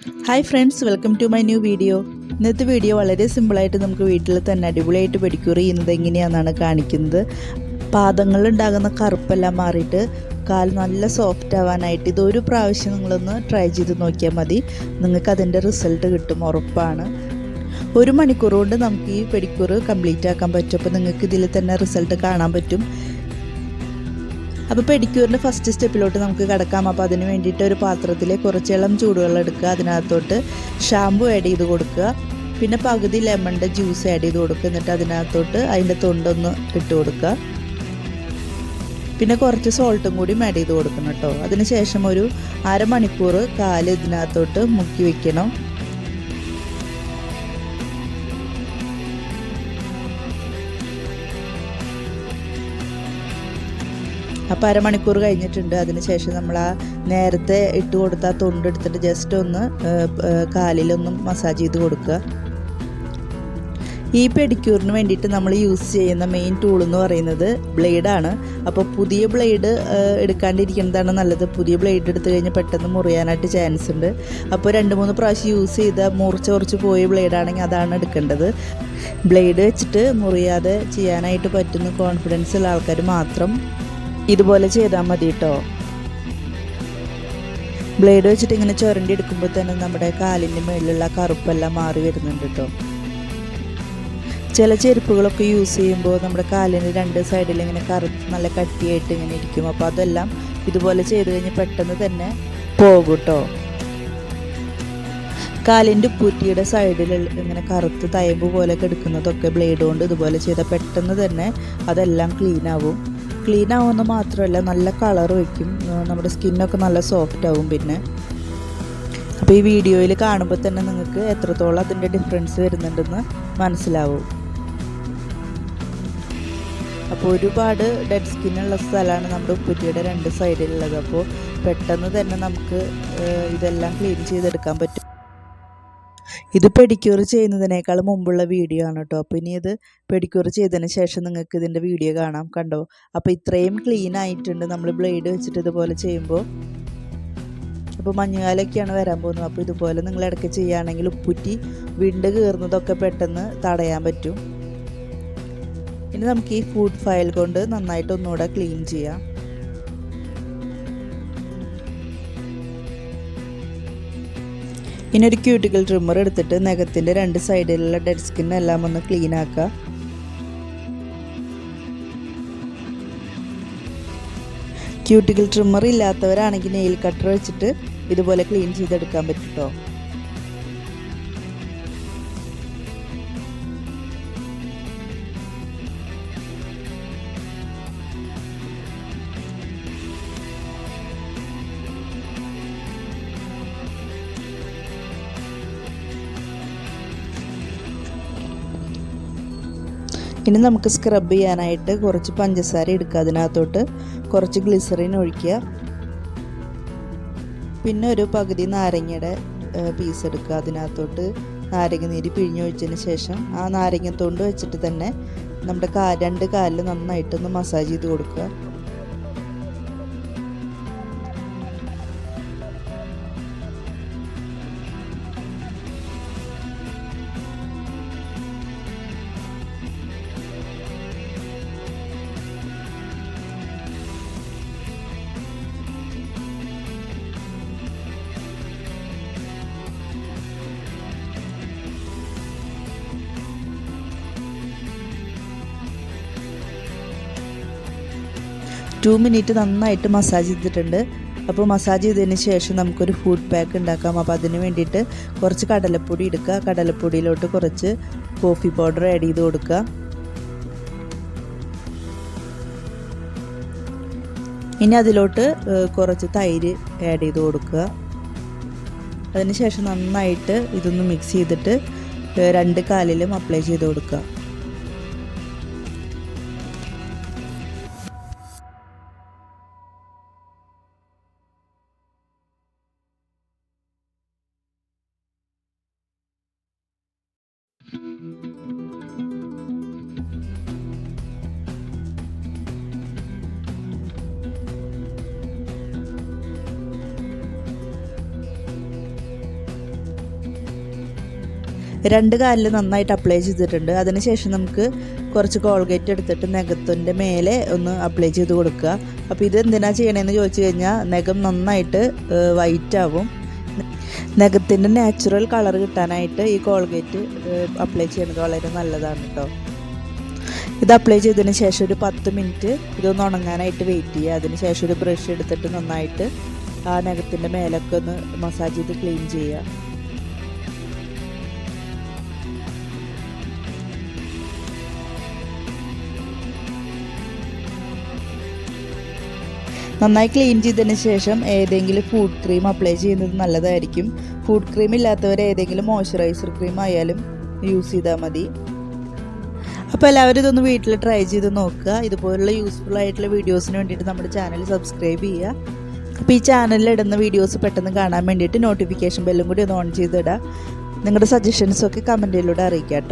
Hi friends, welcome to my new video. ഇന്നത്തെ video വളരെ സിമ്പിളായിട്ട് നമുക്ക് വീട്ടിൽ തന്നെ അടിപൊളിയായിട്ട് പെഡിക്യൂർ ചെയ്യുന്നത് എങ്ങനെയാണെന്നാണ് കാണിക്കുന്നത്. പാദങ്ങളിലുണ്ടാകുന്ന കറുപ്പെല്ലാം മാറിയിട്ട് കാൽ നല്ല സോഫ്റ്റ് ആവാനായിട്ട് ഇതൊരു പ്രാവശ്യം നിങ്ങളൊന്ന് ട്രൈ ചെയ്ത് നോക്കിയാൽ മതി. നിങ്ങൾക്ക് അതിൻ്റെ റിസൾട്ട് കിട്ടും, ഉറപ്പാണ്. 1 മണിക്കൂർ കൊണ്ട് നമുക്ക് ഈ പെഡിക്യൂർ കംപ്ലീറ്റ് ആക്കാൻ പറ്റും. അപ്പോൾ നിങ്ങൾക്ക് ഇതിൽ തന്നെ റിസൾട്ട് കാണാൻ പറ്റും. അപ്പോൾ പെഡിക്യൂറിൻ്റെ ഫസ്റ്റ് സ്റ്റെപ്പിലോട്ട് നമുക്ക് കിടക്കാം. അപ്പോൾ അതിന് വേണ്ടിയിട്ട് ഒരു പാത്രത്തിൽ കുറച്ച് ഇളം ചൂടുവെള്ളം എടുക്കുക. അതിനകത്തോട്ട് ഷാമ്പു ആഡ് ചെയ്ത് കൊടുക്കുക. പിന്നെ പകുതി ലെമണിൻ്റെ ജ്യൂസ് ആഡ് ചെയ്ത് കൊടുക്കുക. എന്നിട്ട് അതിനകത്തോട്ട് അതിൻ്റെ തൊണ്ടൊന്ന് ഇട്ട് കൊടുക്കുക. പിന്നെ കുറച്ച് സോൾട്ടും കൂടി ആഡ് ചെയ്ത് കൊടുക്കണം കേട്ടോ. അതിന് ശേഷം ഒരു അരമണിക്കൂർ കാല് ഇതിനകത്തോട്ട് മുക്കി വെക്കണം. അപ്പോൾ അരമണിക്കൂർ കഴിഞ്ഞിട്ടുണ്ട്. അതിന് ശേഷം നമ്മൾ ആ നേരത്തെ ഇട്ട് കൊടുത്ത തൊണ്ടെടുത്തിട്ട് ജസ്റ്റ് ഒന്ന് കാലിലൊന്നും മസാജ് ചെയ്ത് കൊടുക്കുക. ഈ പെഡിക്യൂറിന് വേണ്ടിയിട്ട് നമ്മൾ യൂസ് ചെയ്യുന്ന മെയിൻ ടൂൾ എന്ന് പറയുന്നത് ബ്ലേഡാണ്. അപ്പോൾ പുതിയ ബ്ലേഡ് എടുക്കാണ്ടിരിക്കുന്നതാണ് നല്ലത്. പുതിയ ബ്ലേഡ് എടുത്തു കഴിഞ്ഞാൽ പെട്ടെന്ന് മുറിയാനായിട്ട് ചാൻസ് ഉണ്ട്. അപ്പോൾ 2-3 പ്രാവശ്യം യൂസ് ചെയ്ത കുറച്ച് പോയ ബ്ലേഡാണെങ്കിൽ അതാണ് എടുക്കേണ്ടത്. ബ്ലേഡ് വെച്ചിട്ട് മുറിയാതെ ചെയ്യാനായിട്ട് പറ്റുന്ന കോൺഫിഡൻസ് ഉള്ള ആൾക്കാർ മാത്രം ഇതുപോലെ ചെയ്താൽ മതി കേട്ടോ. ബ്ലേഡ് വെച്ചിട്ട് ഇങ്ങനെ ചുരണ്ടി എടുക്കുമ്പോൾ തന്നെ നമ്മുടെ കാലിൻ്റെ മുകളിലുള്ള കറുപ്പെല്ലാം മാറി വരുന്നുണ്ട് കേട്ടോ. ചില ചെരുപ്പുകളൊക്കെ യൂസ് ചെയ്യുമ്പോൾ നമ്മുടെ കാലിന് 2 സൈഡിൽ ഇങ്ങനെ കറുത്ത് നല്ല കട്ടിയായിട്ട് ഇങ്ങനെ ഇരിക്കും. അപ്പോൾ അതെല്ലാം ഇതുപോലെ ചെയ്ത് കഴിഞ്ഞാൽ പെട്ടെന്ന് തന്നെ പോകും കേട്ടോ. കാലിൻ്റെ ഉപ്പൂറ്റിയുടെ സൈഡിൽ ഇങ്ങനെ കറുത്ത് തയമ്പ് പോലെ എടുക്കുന്നതൊക്കെ ബ്ലേഡ് കൊണ്ട് ഇതുപോലെ ചെയ്താൽ പെട്ടെന്ന് തന്നെ അതെല്ലാം ക്ലീൻ ആവും. ക്ലീൻ ആവുമെന്ന് മാത്രമല്ല, നല്ല കളർ വയ്ക്കും. നമ്മുടെ സ്കിന്നൊക്കെ നല്ല സോഫ്റ്റ് ആവും. പിന്നെ അപ്പോൾ ഈ വീഡിയോയിൽ കാണുമ്പോൾ തന്നെ നിങ്ങൾക്ക് എത്രത്തോളം അതിൻ്റെ ഡിഫറൻസ് വരുന്നുണ്ടെന്ന് മനസ്സിലാവും. അപ്പോൾ ഒരുപാട് ഡെഡ് സ്കിന്നുള്ള സ്ഥലമാണ് നമ്മുടെ ഉപ്പുറ്റിയുടെ 2 സൈഡിലുള്ളത്. അപ്പോൾ പെട്ടെന്ന് തന്നെ നമുക്ക് ഇതെല്ലാം ക്ലീൻ ചെയ്തെടുക്കാൻ പറ്റും. ഇത് പെഡിക്യൂർ ചെയ്യുന്നതിനേക്കാൾ മുമ്പുള്ള വീഡിയോ ആണ് കേട്ടോ. അപ്പോൾ ഇനി ഇത് പെഡിക്യൂർ ചെയ്തതിന് ശേഷം നിങ്ങൾക്ക് ഇതിൻ്റെ വീഡിയോ കാണാം. കണ്ടോ, അപ്പോൾ ഇത്രയും ക്ലീൻ ആയിട്ടുണ്ട് നമ്മൾ ബ്ലേഡ് വെച്ചിട്ട് ഇതുപോലെ ചെയ്യുമ്പോൾ. അപ്പോൾ മഞ്ഞുകാലൊക്കെയാണ് വരാൻ പോകുന്നത്. അപ്പോൾ ഇതുപോലെ നിങ്ങൾ ഇടയ്ക്ക് ചെയ്യുകയാണെങ്കിൽ ഉപ്പുറ്റി വിണ്ട് കീറുന്നതൊക്കെ പെട്ടെന്ന് തടയാൻ പറ്റും. ഇനി നമുക്ക് ഈ ഫുഡ് ഫയൽ കൊണ്ട് നന്നായിട്ട് ഒന്നുകൂടെ ക്ലീൻ ചെയ്യാം. ഇനി ഒരു ക്യൂട്ടിക്കൽ ട്രിമ്മർ എടുത്തിട്ട് നഖത്തിൻ്റെ 2 സൈഡിലുള്ള ഡെഡ് സ്കിൻ എല്ലാം ഒന്ന് ക്ലീൻ ആക്കുക. ക്യൂട്ടിക്കൽ ട്രിമ്മർ ഇല്ലാത്തവരാണെങ്കിൽ നെയിൽ കട്ടർ വെച്ചിട്ട് ഇതുപോലെ ക്ലീൻ ചെയ്തെടുക്കാൻ പറ്റും കേട്ടോ. ഇനി നമുക്ക് സ്ക്രബ് ചെയ്യാനായിട്ട് കുറച്ച് പഞ്ചസാര എടുക്കുക. അതിനകത്തോട്ട് കുറച്ച് ഗ്ലിസറിൻ ഒഴിക്കുക. പിന്നെ ഒരു പകുതി നാരങ്ങയുടെ പീസ് എടുക്കുക. അതിനകത്തോട്ട് നാരങ്ങ നീര് പിഴിഞ്ഞൊഴിച്ചതിന് ശേഷം ആ നാരങ്ങത്തോണ്ട് വെച്ചിട്ട് തന്നെ നമ്മുടെ 2 കാലിൽ നന്നായിട്ടൊന്ന് മസാജ് ചെയ്ത് കൊടുക്കുക. ടു മിനിറ്റ് നന്നായിട്ട് മസാജ് ചെയ്തിട്ടുണ്ട്. അപ്പോൾ മസാജ് ചെയ്തതിന് ശേഷം നമുക്കൊരു ഫുഡ് പാക്ക് ഉണ്ടാക്കാം. അപ്പോൾ അതിന് വേണ്ടിയിട്ട് കുറച്ച് കടലപ്പൊടി എടുക്കുക. കടലപ്പൊടിയിലോട്ട് കുറച്ച് കോഫി പൗഡർ ആഡ് ചെയ്ത് കൊടുക്കുക. ഇനി അതിലോട്ട് കുറച്ച് തൈര് ആഡ് ചെയ്ത് കൊടുക്കുക. അതിന് ശേഷം നന്നായിട്ട് ഇതൊന്ന് മിക്സ് ചെയ്തിട്ട് 2 കാലിലും അപ്ലൈ ചെയ്ത് കൊടുക്കുക. രണ്ട് കാലിൽ നന്നായിട്ട് അപ്ലൈ ചെയ്തിട്ടുണ്ട്. അതിനുശേഷം നമുക്ക് കുറച്ച് കോൾഗേറ്റ് എടുത്തിട്ട് നഖത്തിൻ്റെ മേലെ ഒന്ന് അപ്ലൈ ചെയ്ത് കൊടുക്കുക. അപ്പോൾ ഇത് എന്തിനാണ് ചെയ്യണമെന്ന് ചോദിച്ചു കഴിഞ്ഞാൽ നഖം നന്നായിട്ട് വൈറ്റ് ആവും. നഖത്തിൻ്റെ നാച്ചുറൽ കളർ കിട്ടാനായിട്ട് ഈ കോൾഗേറ്റ് അപ്ലൈ ചെയ്യുന്നത് വളരെ നല്ലതാണ് കേട്ടോ. ഇത് അപ്ലൈ ചെയ്തതിന് ശേഷം ഒരു 10 മിനിറ്റ് ഇതൊന്ന് ഉണങ്ങാനായിട്ട് വെയിറ്റ് ചെയ്യുക. അതിന് ശേഷം ഒരു ബ്രഷ് എടുത്തിട്ട് നന്നായിട്ട് ആ നഖത്തിൻ്റെ മേലൊക്കെ ഒന്ന് മസാജ് ചെയ്ത് ക്ലീൻ ചെയ്യുക. നന്നായി ക്ലീൻ ചെയ്തതിന് ശേഷം ഏതെങ്കിലും ഫുഡ് ക്രീം അപ്ലൈ ചെയ്യുന്നത് നല്ലതായിരിക്കും. ഫുഡ് ക്രീം ഇല്ലാത്തവർ ഏതെങ്കിലും മോയ്സ്ചറൈസർ ക്രീം ആയാലും യൂസ് ചെയ്താൽ മതി. അപ്പോൾ എല്ലാവരും ഇതൊന്ന് വീട്ടിൽ ട്രൈ ചെയ്ത് നോക്കുക. ഇതുപോലുള്ള യൂസ്ഫുൾ ആയിട്ടുള്ള വീഡിയോസിന് വേണ്ടിയിട്ട് നമ്മുടെ ചാനൽ സബ്സ്ക്രൈബ് ചെയ്യുക. അപ്പോൾ ഈ ചാനലിൽ ഇടുന്ന വീഡിയോസ് പെട്ടെന്ന് കാണാൻ വേണ്ടിയിട്ട് നോട്ടിഫിക്കേഷൻ ബെല്ലും കൂടി ഒന്ന് ഓൺ ചെയ്തിടുക. നിങ്ങളുടെ സജഷൻസൊക്കെ കമൻറ്റിലൂടെ അറിയിക്കാം കേട്ടോ.